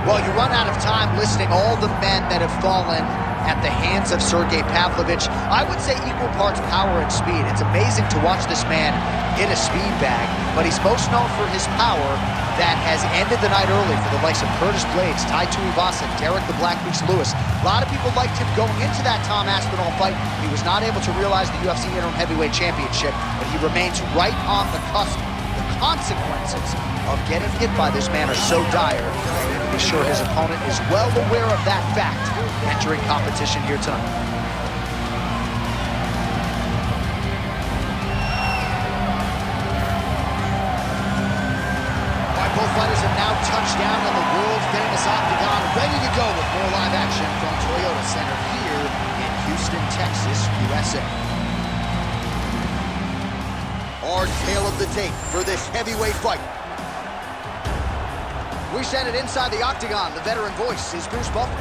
Well, you run out of time listing all the men that have fallen at the hands of Sergei Pavlovich. I would say equal parts power and speed. It's amazing to watch this man hit a speed bag, but he's most known for his power that has ended the night early for the likes of Curtis Blades, Tai Tuivasa, Derek the Black Beast Lewis. A lot of people liked him going into that Tom Aspinall fight. He was not able to realize the UFC Interim Heavyweight Championship, but he remains right on the cusp. The consequences of getting hit by this man are so dire. You can be sure his opponent is well aware of that fact entering competition here tonight. Both fighters have now touched down on the world-famous Octagon, ready to go with more live action from Toyota Center here in Houston, Texas, USA. Our tale of the tape for this heavyweight fight. We send it inside the Octagon. The veteran voice is Bruce Buffer.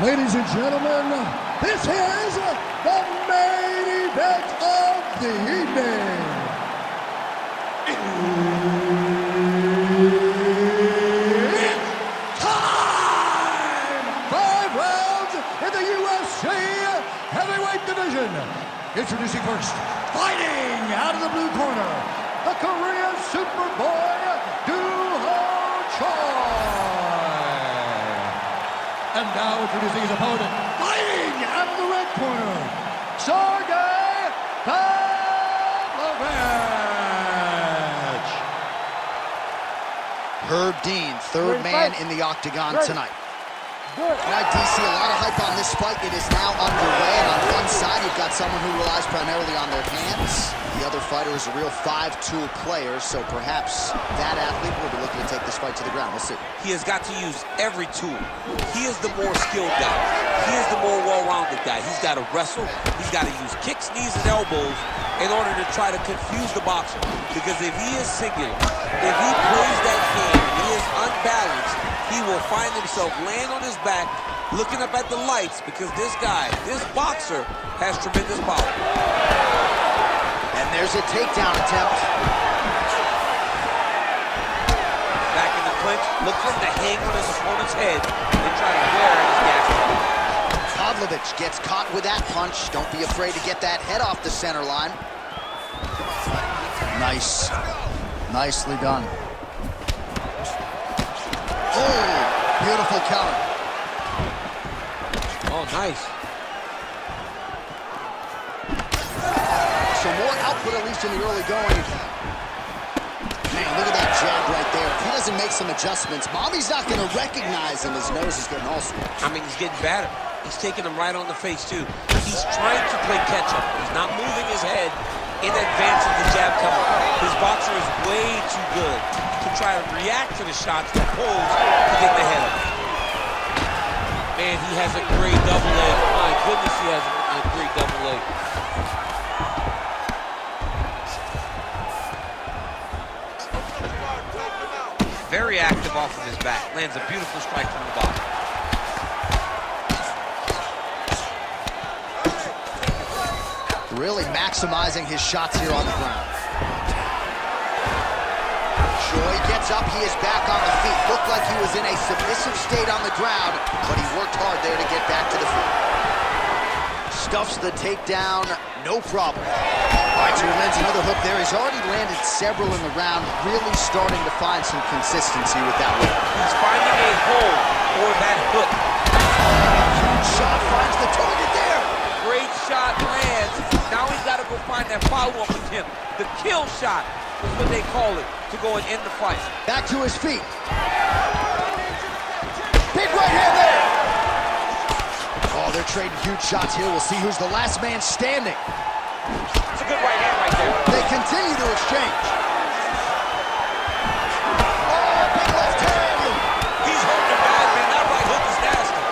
Ladies and gentlemen, this is the main event of the evening. Time! 5 rounds in the UFC heavyweight division. Introducing first, fighting out of the blue corner, the Korean Superboy, Doo-Ho Choi. And now introducing his opponent, fighting out of the red corner, Sergei Pavlovich. Herb Dean, third man in the Octagon tonight. All right, DC, a lot of hype on this fight. It is now underway, and on one side, you've got someone who relies primarily on their hands. The other fighter is a real five-tool player, so perhaps that athlete will be looking to take this fight to the ground. We'll see. He has got to use every tool. He is the more skilled guy. He is the more well-rounded guy. He's got to wrestle. He's got to use kicks, knees, and elbows in order to try to confuse the boxer. Because if he is singular, if he plays that game and he is unbalanced, he will find himself laying on his back, looking up at the lights, because this guy, this boxer, has tremendous power. And there's a takedown attempt. Back in the clinch, look for him to hang on his opponent's head and try to wear his gas tank. Pavlovich gets caught with that punch. Don't be afraid to get that head off the center line. Nice. Nicely done. Oh, beautiful counter. Oh, nice. So more output, at least in the early going. Man, look at that jab right there. If he doesn't make some adjustments, Bobby's not going to recognize him. His nose is getting all swollen. I mean, he's getting better. He's taking him right on the face, too. He's trying to play catch-up. He's not moving his head in advance of the jab coming. His boxer is way too good to try to react to the shots that pulls to get the head up. Man, he has a great double leg. My goodness, he has a great double leg. Very active off of his back. Lands a beautiful strike from the bottom. Really maximizing his shots here on the ground. Choi gets up, he is back on the feet. Looked like he was in a submissive state on the ground, but he worked hard there to get back to the feet. Stuffs the takedown, no problem. All right, so he lands another hook there. He's already landed several in the round, really starting to find some consistency with that one. He's finding a hole for that hook. Huge shot finds the target there. Great shot lands. Now he's got to go find that follow-up attempt. The kill shot is what they call it, to go and end the fight. Back to his feet. Big right hand there. Oh, they're trading huge shots here. We'll see who's the last man standing. It's a good right hand right there. They continue to exchange. Oh, big left hand. He's hurting him bad, man. That right hook is nasty.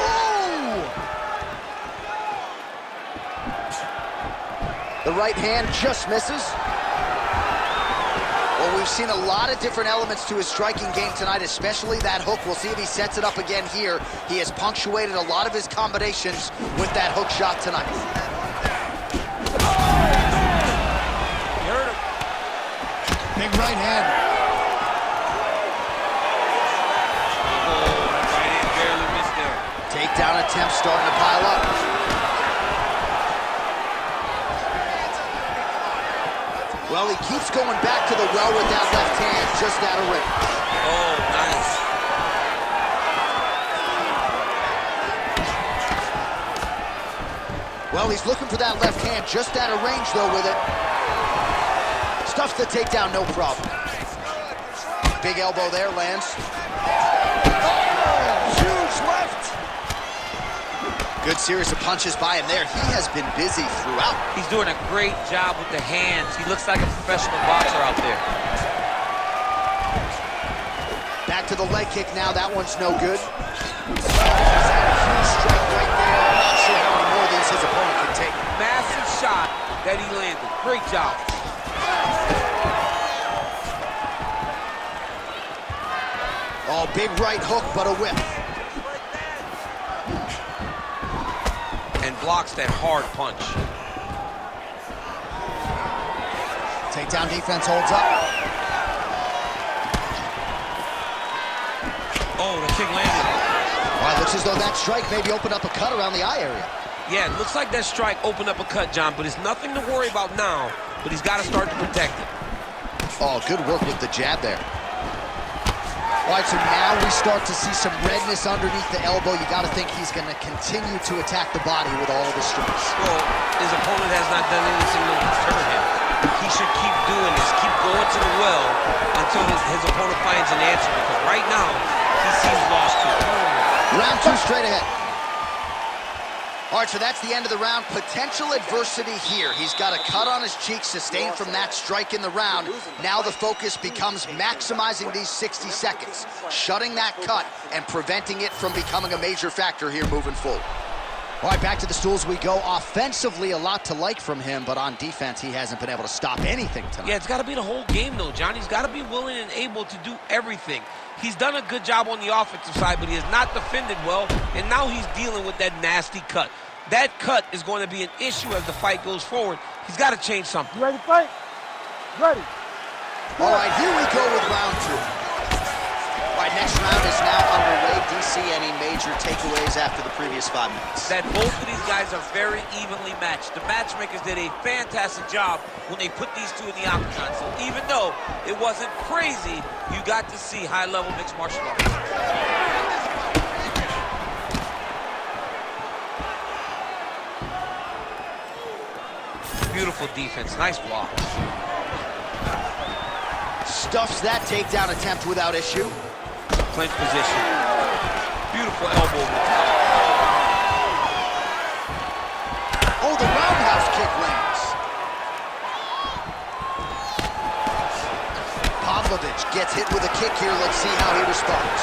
Oh! The right hand just misses. Well, we've seen a lot of different elements to his striking game tonight, especially that hook. We'll see if he sets it up again here. He has punctuated a lot of his combinations with that hook shot tonight. He hurt him. Big right hand. Oh, right hand barely missed there. Takedown attempt starting to pile up. Well, he keeps going back to the well with that left hand, just out of range. Oh, nice. Well, he's looking for that left hand, just out of range, though, with it. Stuffs the takedown, no problem. Big elbow there, lands. Oh, huge left. Good series of punches by him there. He has been busy throughout. He's doing a great job with the hands. He looks like a professional boxer out there. Back to the leg kick now. That one's no good. He's had a huge strike right there. I'm not sure how many more of these his opponent can take. Massive shot that he landed. Great job. Oh, big right hook, but a whip. And blocks that hard punch. Takedown defense holds up. Oh, the kick landed. Well, it looks as though that strike maybe opened up a cut around the eye area. Yeah, it looks like that strike opened up a cut, John, but it's nothing to worry about now, but he's got to start to protect it. Oh, good work with the jab there. All right, so now we start to see some redness underneath the elbow. You got to think he's going to continue to attack the body with all of his strikes. Well, his opponent has not done anything to deter him. He should keep doing this, keep going to the well until his opponent finds an answer, because right now, he seems lost to it. Round two straight ahead. All right, so that's the end of the round. Potential adversity here. He's got a cut on his cheek sustained from that strike in the round. Now the focus becomes maximizing these 60 seconds, shutting that cut and preventing it from becoming a major factor here moving forward. All right, back to the stools we go. Offensively, a lot to like from him, but on defense, he hasn't been able to stop anything tonight. Yeah, it's got to be the whole game, though, John. He's got to be willing and able to do everything. He's done a good job on the offensive side, but he has not defended well, and now he's dealing with that nasty cut. That cut is going to be an issue as the fight goes forward. He's got to change something. You ready to fight? Ready. All right, here we go with round two. All right, next round is now underway. DC, any major takeaways after the previous 5 minutes? That both of these guys are very evenly matched. The matchmakers did a fantastic job when they put these two in the octagon. So even though it wasn't crazy, you got to see high-level mixed martial arts. Beautiful defense, nice block. Stuffs that takedown attempt without issue. Clinch position. Beautiful elbow. Oh, the roundhouse kick lands. Pavlovich gets hit with a kick here. Let's see how he responds.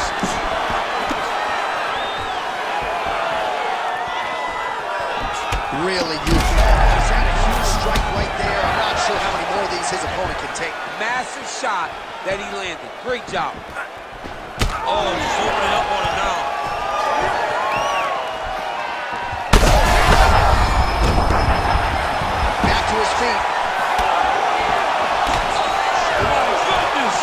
Really useful. He's had a huge strike right there. I'm not sure how many more of these his opponent can take. Massive shot that he landed. Great job. Oh, just opening up on it now. Back to his feet. Oh my goodness.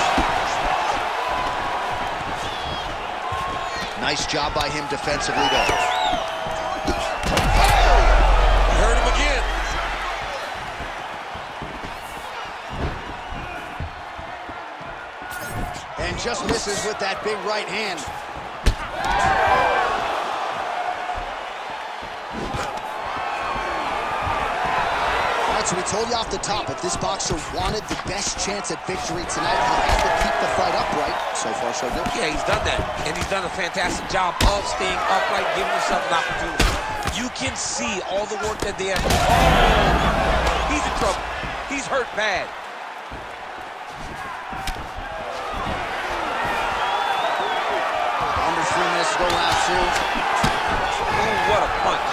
Nice job by him defensively, though. And just misses with that big right hand. All right, so we told you off the top, if this boxer wanted the best chance at victory tonight, he had to keep the fight upright. So far, so good. Yeah, he's done that. And he's done a fantastic job of staying upright, giving himself an opportunity. You can see all the work that they have. Oh, he's in trouble. He's hurt bad. Under 3 minutes to go, round two. Ooh, what a punch.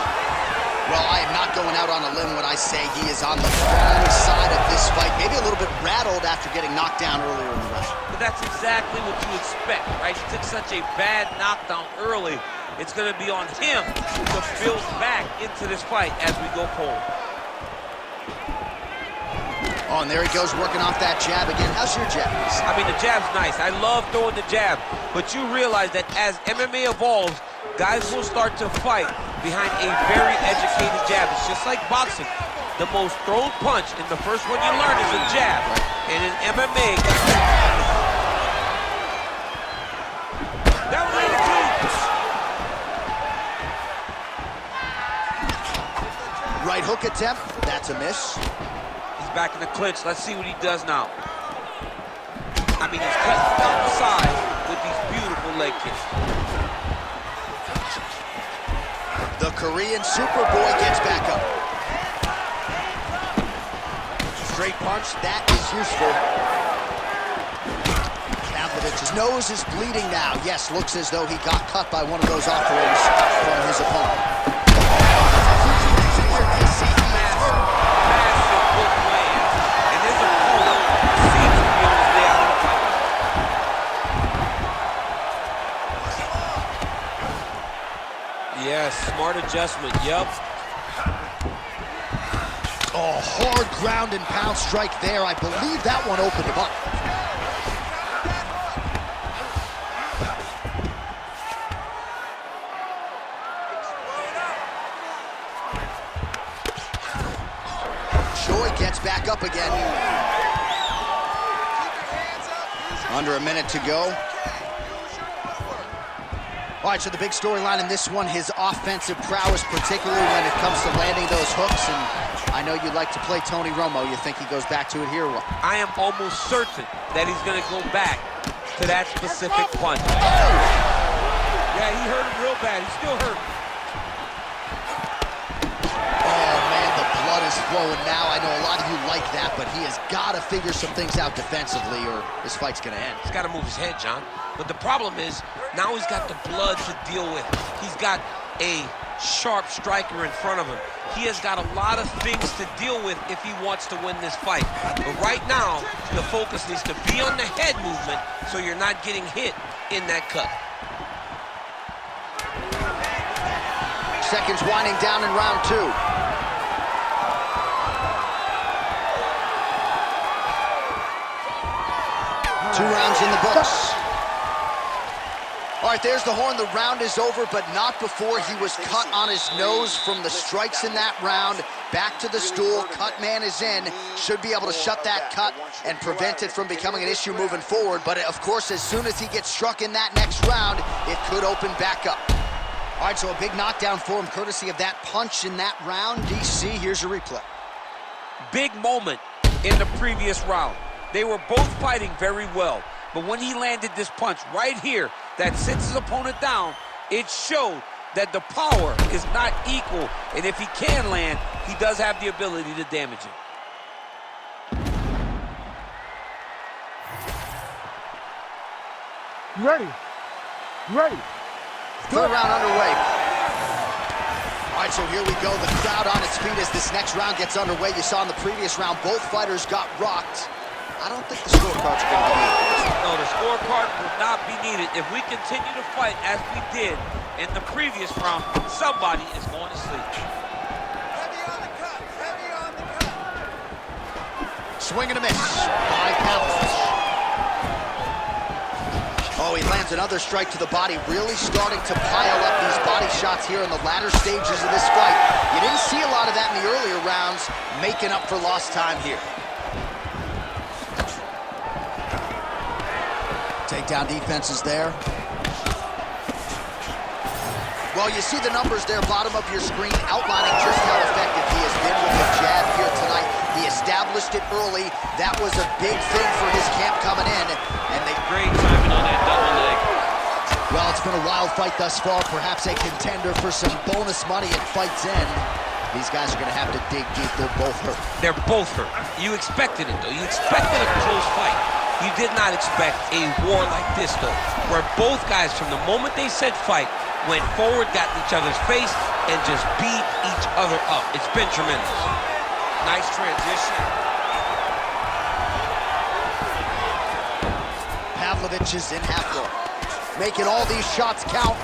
Well, I am not going out on a limb when I say he is on the wrong side of this fight. Maybe a little bit rattled after getting knocked down earlier in the round. But that's exactly what you expect, right? He took such a bad knockdown early. It's going to be on him to build back into this fight as we go forward. Oh, and there he goes, working off that jab again. How's your jab? I mean, the jab's nice. I love throwing the jab. But you realize that as MMA evolves, guys will start to fight behind a very educated jab. It's just like boxing. The most thrown punch, and the first one you learn is a jab. And in MMA, that was really clean. Right hook attempt, that's a miss. He's back in the clinch. Let's see what he does now. I mean, he's cutting down the side with these beautiful leg kicks. The Korean Superboy gets back up. Straight punch, that is useful. Pavlovich's nose is bleeding now. Yes, looks as though he got cut by one of those offerings from his opponent. Massive hook lands, and his opponent seems to be on his way out of the fight. Yes, smart adjustment, yep. Oh, hard ground and pound strike there. I believe that one opened him up. Choi gets back up again. Under a minute to go. All right, so the big storyline in this one, his offensive prowess, particularly when it comes to landing those hooks. And I know you like to play Tony Romo. You think he goes back to it here or what? I am almost certain that he's going to go back to that specific punch. Yeah, he hurt him real bad. He's still hurt. Oh, man, the blood is flowing now. I know a lot of you like that, but he has got to figure some things out defensively or this fight's going to end. He's got to move his head, John. But the problem is, now he's got the blood to deal with. He's got a sharp striker in front of him. He has got a lot of things to deal with if he wants to win this fight. But right now, the focus needs to be on the head movement so you're not getting hit in that cut. Seconds winding down in round two. Two rounds in the books. All right, there's the horn. The round is over, but not before he was cut on his nose from the strikes in that round. Back to the stool. Cut man is in. Should be able to shut that cut and prevent it from becoming an issue moving forward. But, of course, as soon as he gets struck in that next round, it could open back up. All right, so a big knockdown for him, courtesy of that punch in that round. DC, here's your replay. Big moment in the previous round. They were both fighting very well. But when he landed this punch right here that sits his opponent down, it showed that the power is not equal. And if he can land, he does have the ability to damage him. You ready? You ready? Third round underway. All right, so here we go. The crowd on its feet as this next round gets underway. You saw in the previous round, both fighters got rocked. I don't think the scorecards are going to be needed. No, the scorecard will not be needed. If we continue to fight as we did in the previous round, somebody is going to sleep. Heavy on the cut, heavy on the cut. Swing and a miss by Pavlovich. Oh, he lands another strike to the body, really starting to pile up these body shots here in the latter stages of this fight. You didn't see a lot of that in the earlier rounds, making up for lost time here. Takedown defense is there. Well, you see the numbers there, bottom of your screen, outlining just how effective he has been with the jab here tonight. He established it early. That was a big thing for his camp coming in. And they Great timing on that double leg. Well, it's been a wild fight thus far. Perhaps a contender for some bonus money at fight's end. These guys are going to have to dig deep. They're both hurt. They're both hurt. You expected it, though. You expected a close fight. You did not expect a war like this, though, where both guys, from the moment they said fight, went forward, got in each other's face, and just beat each other up. It's been tremendous. Nice transition. Pavlovich is in half guard, making all these shots count.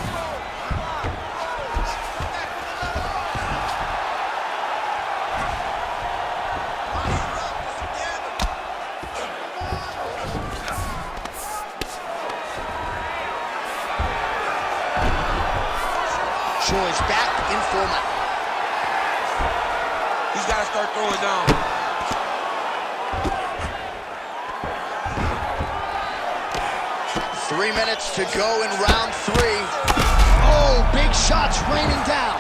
Choi's back in full mount. He's got to start throwing down. 3 minutes to go in round 3. Oh, big shots raining down.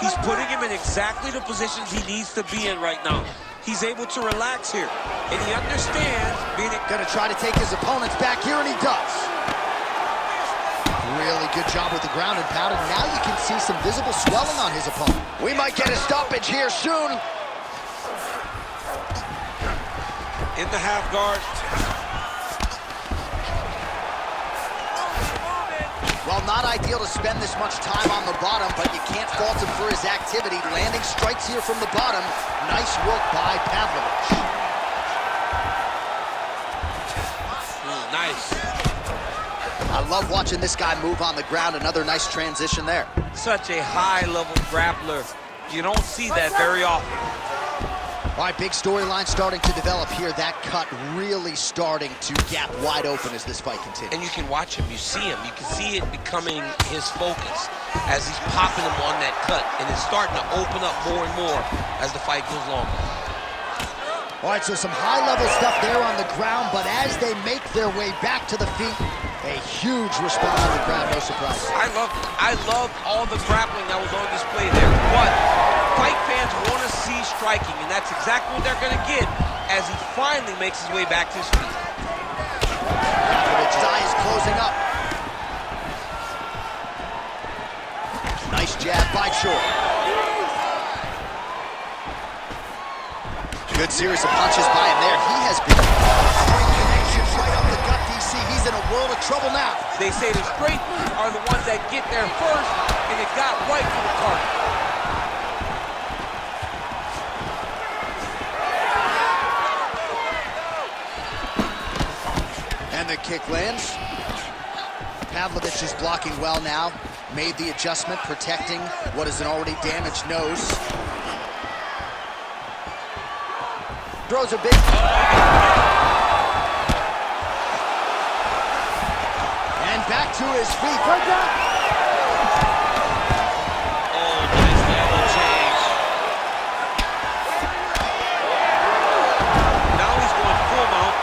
He's putting him in exactly the positions he needs to be in right now. He's able to relax here, and he understands being Gonna try to take his opponents back here, and he does. Really good job with the ground and pound, and now you can see some visible swelling on his opponent. We might get a stoppage here soon. in the half guard. Well, not ideal to spend this much time on the bottom, but you can't fault him for his activity. Landing strikes here from the bottom. Nice work by Pavlovich. Nice. I love watching this guy move on the ground. Another nice transition there. Such a high-level grappler. You don't see that very often. All right, big storyline starting to develop here. That cut really starting to gap wide open as this fight continues. And you can watch him, you see him. You can see it becoming his focus as he's popping him on that cut. And it's starting to open up more and more as the fight goes longer. All right, so some high-level stuff there on the ground, but as they make their way back to the feet, a huge response on the ground, no surprise. I loved all the grappling that was on display there. But fight fans want to see striking, and that's exactly what they're going to get as he finally makes his way back to his feet. Pavlovich's eye is closing up. Nice jab by Choi. Good series of punches by him there. He has been straight connections right up the gut, DC. He's in a world of trouble now. They say the straight are the ones that get there first, and it got right to the target. And the kick lands. Pavlovich is blocking well now. Made the adjustment, protecting what is an already damaged nose. Throws a big... And back to his feet. Oh, nice level change. Now he's going full mount.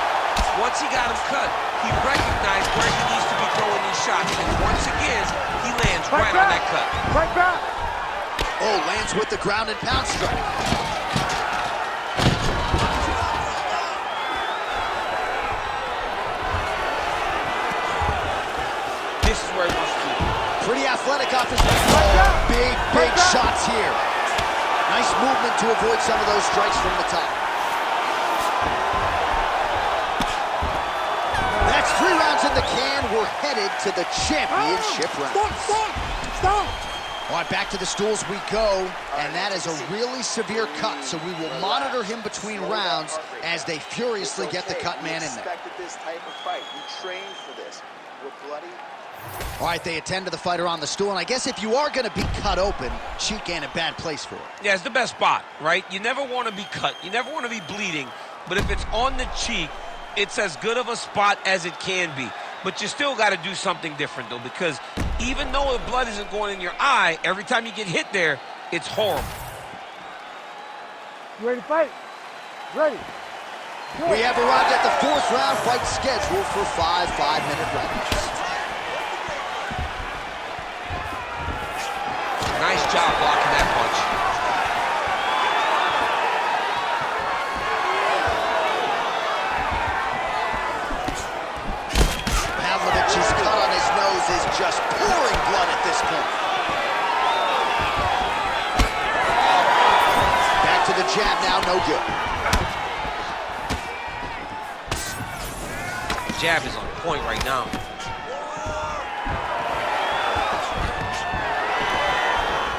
Once he got him cut, he recognized where he needs to be throwing these shots. And once again, he lands right on that cut. Fight back! Oh, lands with the ground and pound strike. This is where he wants to be. Pretty athletic off his... Oh, big shots here. Nice movement to avoid some of those strikes from the top. That's 3 rounds in the can. We're headed to the championship round. Stop! All right, back to the stools we go, and that is a really severe cut, so we will monitor him between rounds as they furiously get the cut man in there. Expected this type of fight. We trained for this. We're bloody. All right, they attend to the fighter on the stool, and I guess if you are going to be cut open, cheek ain't a bad place for it. Yeah, it's the best spot, right? You never want to be cut. You never want to be bleeding. But if it's on the cheek, it's as good of a spot as it can be. But you still got to do something different, though, because even though the blood isn't going in your eye, every time you get hit there, it's horrible. You ready to fight? Ready. Go. We have arrived at the 4th round fight scheduled for 5 5-minute rounds. Nice job blocking that punch. Pavlovich's cut on his nose is just pouring blood at this point. Back to the jab now, no good. Jab is on point right now.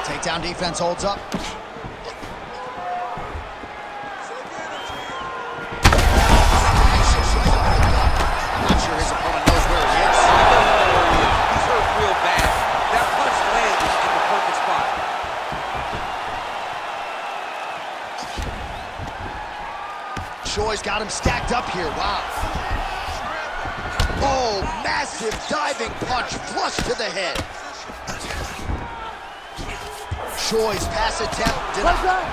Takedown defense holds up. I'm not sure his opponent knows where he is. He's hurt real bad. That punch lands in the perfect spot. Choi's got him stacked up here. Wow. Oh, massive diving punch flush to the head. Choi's pass attempt denied.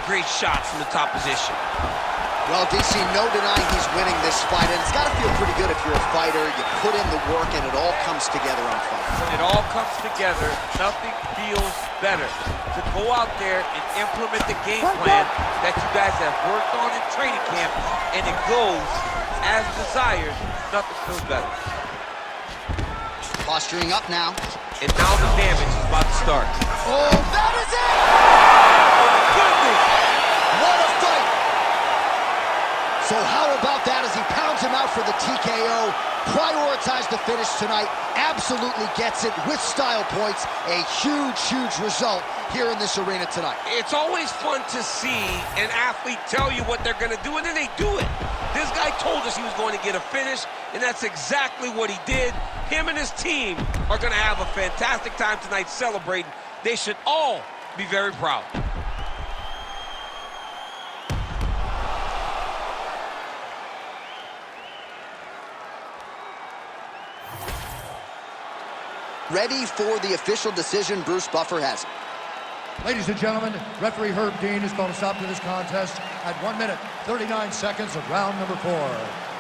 Great shots from the top position. Well, DC, no denying he's winning this fight, and it's got to feel pretty good if you're a fighter. You put in the work, and it all comes together on fight. When it all comes together, nothing feels better. To go out there and implement the game plan that you guys have worked on in training camp, and it goes as desired, nothing feels better. Posturing up now. And now the damage is about to start. Oh, that is it! Goodness! What a fight! So how about that as he pounds him out for the TKO? Prioritized the finish tonight. Absolutely gets it with style points. A huge, huge result here in this arena tonight. It's always fun to see an athlete tell you what they're going to do, and then they do it. This guy told us he was going to get a finish, and that's exactly what he did. Him and his team are going to have a fantastic time tonight celebrating. They should all be very proud. Ready for the official decision. Bruce Buffer has it. Ladies and gentlemen, referee Herb Dean is going to stop to this contest at 1 minute, 39 seconds of round number 4.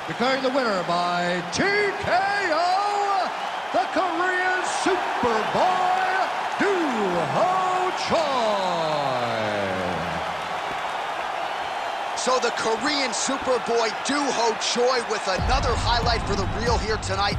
Declaring the winner by TKO, the Korean Superboy, Do-Ho Choi. So the Korean Superboy Do-Ho Choi with another highlight for the reel here tonight.